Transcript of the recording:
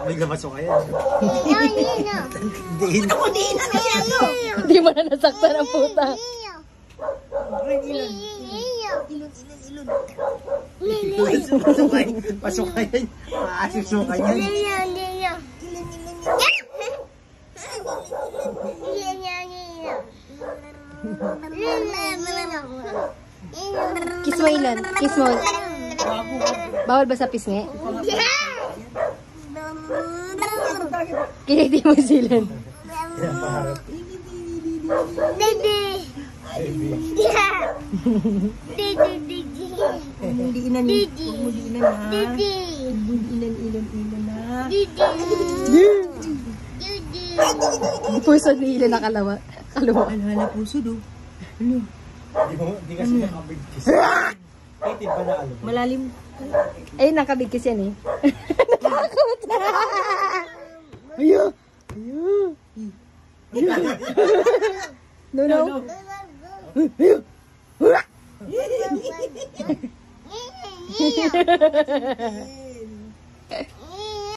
May namasok kayo. Diin. Hindi mo na nasaktan ang puta. Pasok kayo. Aasok kayo. Kiss mo ilan? Kiss mo. Bawal ba sa pisngi? Kiniti mo silan. Puso ni ilan nakalawa. Kalawa. Hala, puso do. Ano? Di kasi nakabigkis. Kitid pa na alam. Malalim. Ay, nakabigkis yan eh. Nakakot na. Ayo. Ayo. No, no. Ayo.